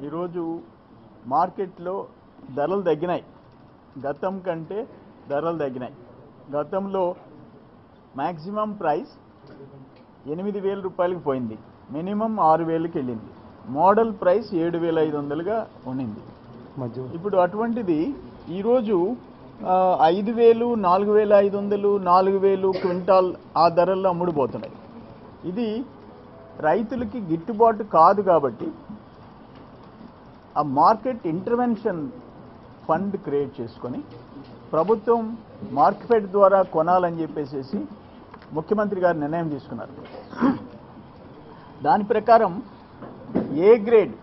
ఈరోజు మార్కెట్లో ధరలు తగ్గినాయి. గతం కంటే ధరలు తగ్గినాయి. గతంలో మ్యాక్సిమం ప్రైస్ 8,000 రూపాయలకు పోయింది, మినిమం 6,000కి వెళ్ళింది, మోడల్ ప్రైస్ 7,500గా ఉండింది. ఇప్పుడు అటువంటిది ఈరోజు 5,000, 4,500, 4,000 క్వింటాల్ ఆ ధరల్లో అమ్ముడుపోతున్నాయి. ఇది రైతులకి గిట్టుబాటు కాదు. కాబట్టి ఆ మార్కెట్ ఇంటర్వెన్షన్ ఫండ్ క్రియేట్ చేసుకొని ప్రభుత్వం మార్కెట్ ద్వారా కొనాలని చెప్పేసి ముఖ్యమంత్రి గారు నిర్ణయం తీసుకున్నారు. దాని ప్రకారం A grade,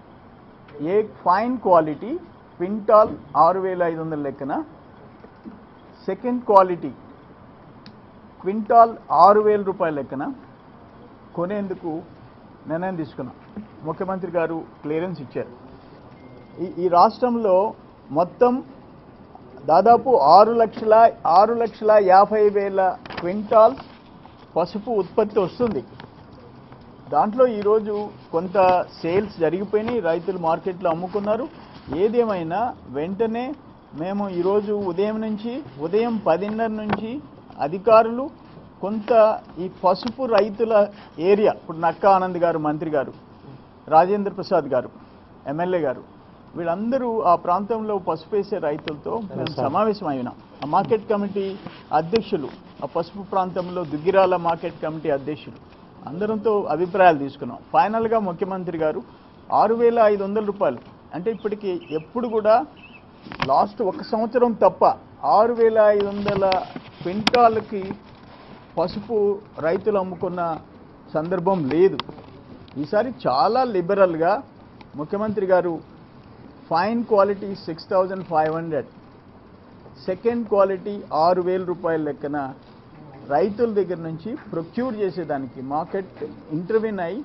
A fine quality quintal 6,500 లెక్కన, సెకండ్ క్వాలిటీ క్వింటాల్ 6,000 రూపాయల లెక్కన కొనేందుకు నిర్ణయం తీసుకున్నాం. ముఖ్యమంత్రి గారు క్లియరెన్స్ ఇచ్చారు. ఈ రాష్ట్రంలో మొత్తం దాదాపు 6,50,000 క్వింటాల్ పసుపు ఉత్పత్తి వస్తుంది. దాంట్లో ఈరోజు కొంత సేల్స్ జరిగిపోయినాయి, రైతులు మార్కెట్లో అమ్ముకున్నారు. ఏదేమైనా వెంటనే మేము ఈరోజు ఉదయం 10:30 నుంచి అధికారులు కొంత ఈ పసుపు రైతుల ఏరియా, ఇప్పుడు నక్కా ఆనంద్ గారు మంత్రి గారు, రాజేంద్ర ప్రసాద్ గారు ఎమ్మెల్యే గారు, వీళ్ళందరూ ఆ ప్రాంతంలో పసుపు వేసే రైతులతో మేము సమావేశం అయినాం. ఆ మార్కెట్ కమిటీ అధ్యక్షులు, ఆ పసుపు ప్రాంతంలో దుగ్గిరాల మార్కెట్ కమిటీ అధ్యక్షులు అందరంతో అభిప్రాయాలు తీసుకున్నాం. ఫైనల్గా ముఖ్యమంత్రి గారు 6,500 రూపాయలు, అంటే ఇప్పటికి ఎప్పుడు కూడా లాస్ట్ 1 సంవత్సరం తప్ప 6,500 క్వింటాల్కి పసుపు రైతులు అమ్ముకున్న సందర్భం లేదు. ఈసారి చాలా లిబరల్గా ముఖ్యమంత్రి గారు ఫైన్ క్వాలిటీ 6,500, సెకండ్ క్వాలిటీ 6,000 రూపాయల లెక్కన రైతుల దగ్గర నుంచి ప్రొక్యూర్ చేసేదానికి మార్కెట్ ఇంటర్వ్యూన్ అయి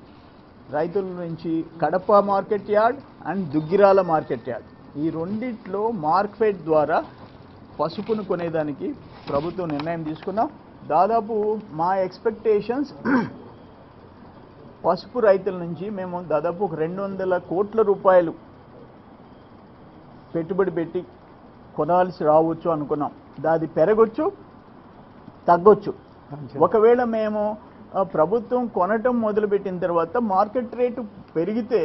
రైతుల నుంచి Kadapa market yard and Duggirala market yard, ఈ రెండిట్లో మార్కెట్ ద్వారా పసుపును కొనేదానికి ప్రభుత్వం నిర్ణయం తీసుకున్నాం. దాదాపు మా ఎక్స్పెక్టేషన్స్ పసుపు రైతుల నుంచి మేము దాదాపు 200 కోట్ల రూపాయలు పెట్టుబడి పెట్టి కొనాల్సి రావచ్చు అనుకున్నాం. అది పెరగొచ్చు, తగ్గొచ్చు. ఒకవేళ మేము ప్రభుత్వం కొనటం మొదలుపెట్టిన తర్వాత మార్కెట్ రేటు పెరిగితే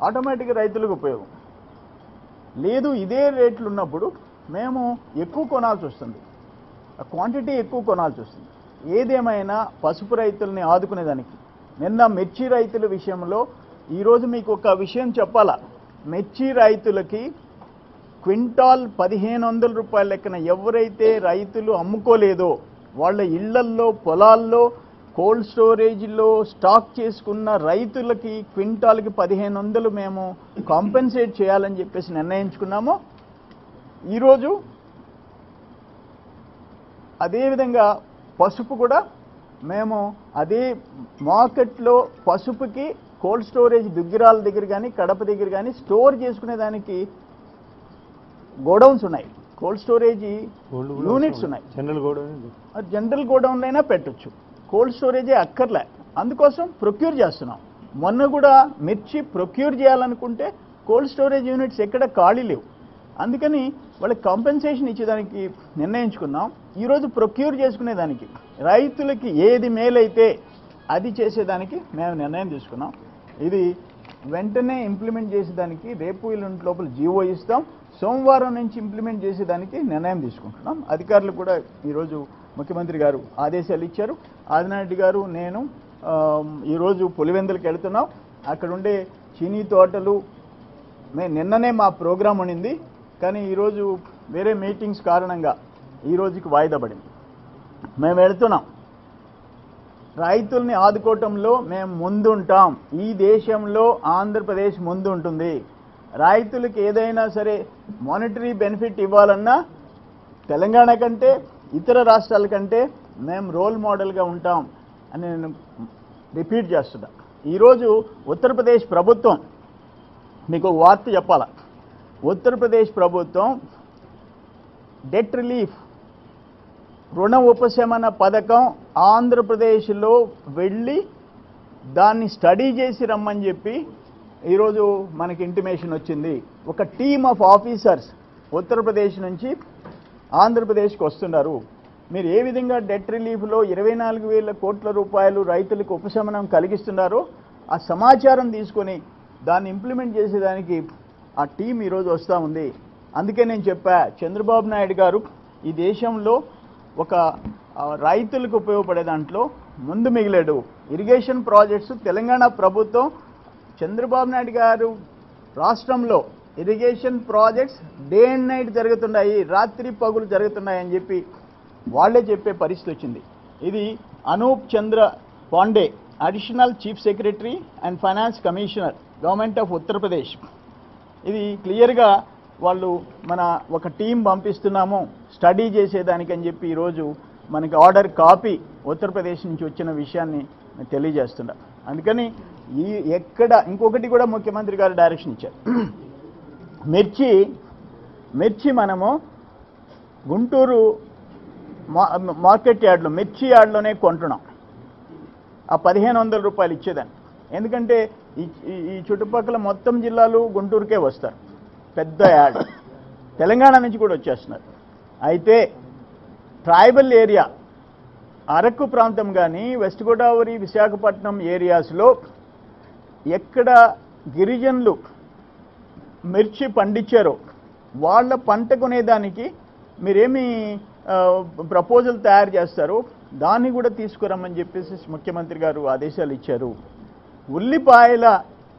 ఆటోమేటిక్గా రైతులకు ఉపయోగం లేదు. ఇదే రేట్లు ఉన్నప్పుడు మేము ఎక్కువ కొనాల్సి వస్తుంది, క్వాంటిటీ ఎక్కువ కొనాల్సి వస్తుంది. ఏదేమైనా పసుపు రైతుల్ని ఆదుకునేదానికి నిన్న మిర్చి రైతుల విషయంలో ఈరోజు మీకు ఒక విషయం చెప్పాలా. మిర్చి రైతులకి క్వింటాల్ 1,500 రూపాయల లెక్కన ఎవరైతే రైతులు అమ్ముకోలేదో వాళ్ళ ఇళ్లల్లో, పొలాల్లో, కోల్డ్ స్టోరేజ్లో స్టాక్ చేసుకున్న రైతులకి క్వింటాల్కి 1,500 మేము కాంపెన్సేట్ చేయాలని చెప్పేసి నిర్ణయించుకున్నాము. ఈరోజు అదేవిధంగా పసుపు కూడా మేము అదే మార్కెట్లో పసుపుకి కోల్డ్ స్టోరేజ్ దుగ్గిరాల దగ్గర కానీ కడప దగ్గర కానీ స్టోర్ చేసుకునేదానికి గోడౌన్స్ ఉన్నాయి, కోల్డ్ స్టోరేజ్ యూనిట్స్ ఉన్నాయి. జనరల్ గోడౌన్ అయినా పెట్టచ్చు, కోల్డ్ స్టోరేజే అక్కర్లే. అందుకోసం ప్రొక్యూర్ చేస్తున్నాం. మొన్న కూడా మిర్చి ప్రొక్యూర్ చేయాలనుకుంటే కోల్డ్ స్టోరేజ్ యూనిట్స్ ఎక్కడ ఖాళీ లేవు. అందుకని వాళ్ళకి కాంపెన్సేషన్ ఇచ్చేదానికి నిర్ణయించుకున్నాం. ఈరోజు ప్రొక్యూర్ చేసుకునేదానికి రైతులకి ఏది మేలైతే అది చేసేదానికి మేము నిర్ణయం తీసుకున్నాం. ఇది వెంటనే ఇంప్లిమెంట్ చేసేదానికి రేపు ఎల్లుండి లోపల జీవో ఇస్తాం. సోమవారం నుంచి ఇంప్లిమెంట్ చేసేదానికి నిర్ణయం తీసుకుంటున్నాం. అధికారులు కూడా ఈరోజు ముఖ్యమంత్రి గారు ఆదేశాలు ఇచ్చారు. ఆదినారెడ్డి గారు, నేను ఈరోజు పులివెందులకు వెళుతున్నాం. అక్కడ ఉండే చీనీ తోటలు నిన్ననే మా ప్రోగ్రాం ఉండింది, కానీ ఈరోజు వేరే మీటింగ్స్ కారణంగా ఈ రోజుకి వాయిదా పడింది. మేము వెళుతున్నాం. రైతుల్ని ఆదుకోవటంలో మేము ముందుంటాం. ఈ దేశంలో ఆంధ్రప్రదేశ్ ముందు ఉంటుంది. రైతులకు ఏదైనా సరే మానిటరీ బెనిఫిట్ ఇవ్వాలన్నా తెలంగాణ కంటే ఇతర రాష్ట్రాల కంటే మేము రోల్ మోడల్గా ఉంటాం అని నేను రిపీట్ చేస్తున్నా. ఈరోజు ఉత్తరప్రదేశ్ ప్రభుత్వం, మీకు వార్త చెప్పాలా, ఉత్తరప్రదేశ్ ప్రభుత్వం డెట్ రిలీఫ్ రుణ ఉపశమన పథకం ఆంధ్రప్రదేశ్లో వెళ్ళి దాన్ని స్టడీ చేసి రమ్మని చెప్పి ఈరోజు మనకి ఇంటిమేషన్ వచ్చింది, ఒక టీమ్ ఆఫ్ ఆఫీసర్స్ ఉత్తరప్రదేశ్ నుంచి ఆంధ్రప్రదేశ్కి వస్తున్నారు. మీరు ఏ విధంగా డెట్ రిలీఫ్లో 24,000 కోట్ల రూపాయలు రైతులకు ఉపశమనం కలిగిస్తున్నారో ఆ సమాచారం తీసుకొని దాన్ని ఇంప్లిమెంట్ చేసేదానికి ఆ టీం ఈరోజు వస్తూ ఉంది. అందుకే నేను చెప్పా, చంద్రబాబు నాయుడు గారు ఈ దేశంలో ఒక రైతులకు ఉపయోగపడే దాంట్లో ముందు మిగిలాడు. ఇరిగేషన్ ప్రాజెక్ట్స్ తెలంగాణ ప్రభుత్వం చంద్రబాబు నాయుడు గారు రాష్ట్రంలో irrigation projects day and night జరుగుతున్నాయి, రాత్రి పగులు జరుగుతున్నాయని చెప్పి వాళ్ళే చెప్పే పరిస్థితి వచ్చింది. ఇది Anup Chandra Pandey, additional chief secretary and finance commissioner, government of Uttar Pradesh. ఇది క్లియర్గా వాళ్ళు మన ఒక టీం పంపిస్తున్నాము స్టడీ చేసేదానికి అని చెప్పి ఈరోజు మనకి ఆర్డర్ కాపీ ఉత్తరప్రదేశ్ నుంచి వచ్చిన విషయాన్ని తెలియజేస్తున్నారు. అందుకని ఎక్కడ ఇంకొకటి కూడా ముఖ్యమంత్రి గారు డైరెక్షన్ ఇచ్చారు. మిర్చి మనము గుంటూరు మార్కెట్ యార్డ్లో మిర్చి యార్డ్లోనే కొంటున్నాం. ఆ 1,500 రూపాయలు ఇచ్చేదాన్ని. ఎందుకంటే ఈ చుట్టుపక్కల మొత్తం జిల్లాలు గుంటూరుకే వస్తారు, పెద్ద యార్డ్. తెలంగాణ నుంచి కూడా వచ్చేస్తున్నారు. అయితే ట్రైబల్ ఏరియా అరకు ప్రాంతం కానీ వెస్ట్ గోదావరి విశాఖపట్నం ఏరియాస్లో ఎక్కడ గిరిజనులు మిర్చి పండించారో వాళ్ళ పంట కొనేదానికి మీరేమి ప్రపోజల్ తయారు చేస్తారో దాన్ని కూడా తీసుకురమ్మని చెప్పేసి ముఖ్యమంత్రి గారు ఆదేశాలు ఇచ్చారు. ఉల్లిపాయల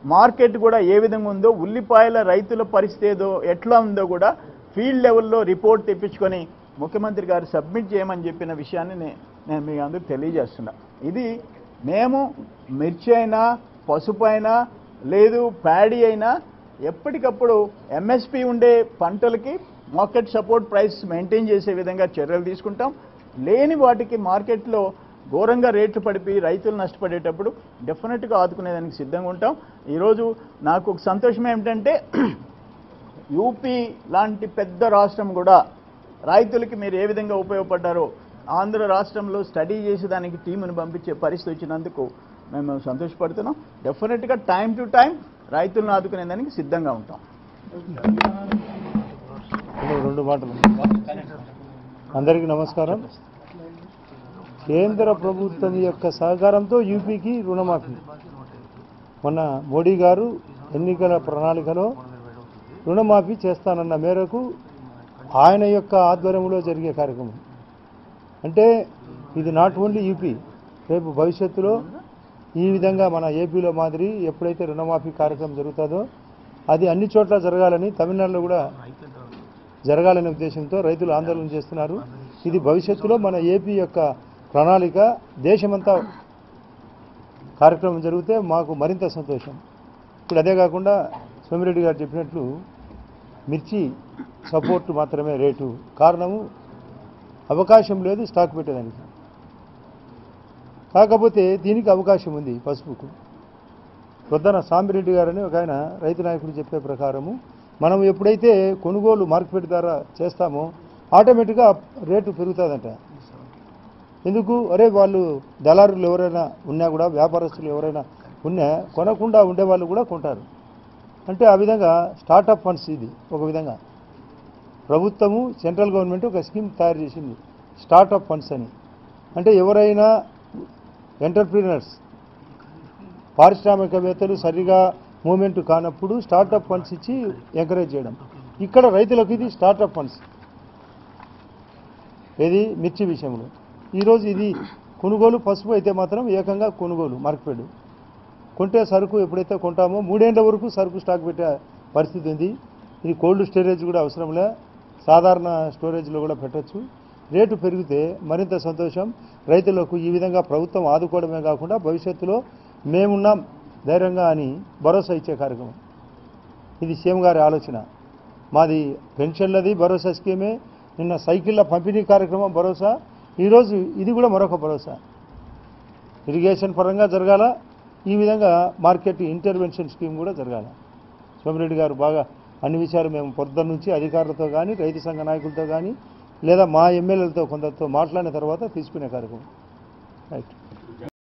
మార్కెట్ కూడా ఏ విధంగా ఉందో, ఉల్లిపాయల రైతుల పరిస్థితి ఏదో ఎట్లా ఉందో కూడా ఫీల్డ్ లెవెల్లో రిపోర్ట్ తెప్పించుకొని ముఖ్యమంత్రి గారు సబ్మిట్ చేయమని చెప్పిన విషయాన్ని నేను మీ అందరూ తెలియజేస్తున్నా. ఇది మేము మిర్చి అయినా పసుపు అయినా లేదు ప్యాడీ అయినా ఎప్పటికప్పుడు ఎంఎస్పి ఉండే పంటలకి మార్కెట్ సపోర్ట్ ప్రైస్ మెయింటైన్ చేసే విధంగా చర్యలు తీసుకుంటాం. లేని వాటికి మార్కెట్లో ఘోరంగా రేట్లు పడిపోయి రైతులు నష్టపడేటప్పుడు డెఫినెట్గా ఆదుకునేదానికి సిద్ధంగా ఉంటాం. ఈరోజు నాకు ఒక సంతోషం ఏమిటంటే యూపీ లాంటి పెద్ద రాష్ట్రం కూడా రైతులకి మీరు ఏ విధంగా ఉపయోగపడ్డారో ఆంధ్ర రాష్ట్రంలో స్టడీ చేసేదానికి టీమును పంపించే పరిస్థితి వచ్చినందుకు మేము సంతోషపడుతున్నాం. డెఫినెట్గా టైం టు టైం రైతులను ఆదుకునేదానికి సిద్ధంగా ఉంటాం. రెండు మాటలు. అందరికీ నమస్కారం. కేంద్ర ప్రభుత్వం యొక్క సహకారంతో యూపీకి రుణమాఫీ. మొన్న మోడీ గారు ఎన్నికల ప్రణాళికలో రుణమాఫీ చేస్తానన్న మేరకు ఆయన యొక్క ఆధ్వర్యంలో జరిగే కార్యక్రమం. అంటే ఇది నాట్ ఓన్లీ యూపీ, రేపు భవిష్యత్తులో ఈ విధంగా మన ఏపీలో మాదిరి ఎప్పుడైతే రుణమాఫీ కార్యక్రమం జరుగుతుందో అది అన్ని చోట్ల జరగాలని, తమిళనాడులో కూడా జరగాలనే ఉద్దేశంతో రైతులు ఆందోళన చేస్తున్నారు. ఇది భవిష్యత్తులో మన ఏపీ యొక్క ప్రణాళిక, దేశమంతా కార్యక్రమం జరిగితే మాకు మరింత సంతోషం. ఇప్పుడు అదే కాకుండా సోమిరెడ్డి గారు చెప్పినట్లు మిర్చి సపోర్ట్ మాత్రమే రేటు, కారణము అవకాశం లేదు స్టాక్ పెట్టేదానికి. కాకపోతే దీనికి అవకాశం ఉంది పసుపుకు. పొద్దున సాంబిరెడ్డి గారని ఒక ఆయన రైతు నాయకుడు చెప్పే ప్రకారము మనం ఎప్పుడైతే కొనుగోలు మార్కెట్ ద్వారా చేస్తామో ఆటోమేటిక్గా రేటు పెరుగుతుందంట. ఎందుకు? అరే వాళ్ళు దళారులు ఎవరైనా ఉన్నా కూడా, వ్యాపారస్తులు ఎవరైనా ఉన్నా కొనకుండా ఉండేవాళ్ళు కూడా కొంటారు. అంటే ఆ విధంగా స్టార్టప్ ఫండ్స్, ఇది ఒక విధంగా ప్రభుత్వము సెంట్రల్ గవర్నమెంట్ ఒక స్కీమ్ తయారు చేసింది స్టార్టప్ ఫండ్స్ అని. అంటే ఎవరైనా ఎంటర్ప్రీనర్స్, పారిశ్రామికవేత్తలు సరిగా మూమెంట్ కానప్పుడు స్టార్టప్ ఫండ్స్ ఇచ్చి ఎంకరేజ్ చేయడం. ఇక్కడ రైతులకు ఇది స్టార్టప్ ఫండ్స్. ఏది మిర్చి విషయంలో ఈరోజు ఇది కొనుగోలు, పసుపు అయితే మాత్రం ఏకంగా కొనుగోలు మార్కెట్. కొంటే సరుకు ఎప్పుడైతే కొంటామో 3 ఏళ్ల వరకు సరుకు స్టాక్ పెట్టే పరిస్థితి ఉంది. ఇది కోల్డ్ స్టోరేజ్ కూడా అవసరంలే, సాధారణ స్టోరేజ్లో కూడా పెట్టచ్చు. రేటు పెరిగితే మరింత సంతోషం. రైతులకు ఈ విధంగా ప్రభుత్వం ఆదుకోవడమే కాకుండా భవిష్యత్తులో మేమున్నాం ధైర్యంగా అని భరోసా ఇచ్చే కార్యక్రమం. ఇది సీఎం గారి ఆలోచన. మాది పెన్షన్లది భరోసా స్కీమే, నిన్న సైకిళ్ళ పంపిణీ కార్యక్రమం భరోసా, ఈరోజు ఇది కూడా మరొక భరోసా. ఇరిగేషన్ పరంగా జరగాల, ఈ విధంగా మార్కెట్ ఇంటర్వెన్షన్ స్కీమ్ కూడా జరగాల. సోమిరెడ్డి గారు బాగా అన్ని విషయాలు మేము పొద్దున్న నుంచి అధికారులతో కానీ, రైతు సంఘ నాయకులతో కానీ, లేదా మా ఎమ్మెల్యేలతో కొందరితో మాట్లాడిన తర్వాత తీసుకునే కార్యక్రమం. రైట్.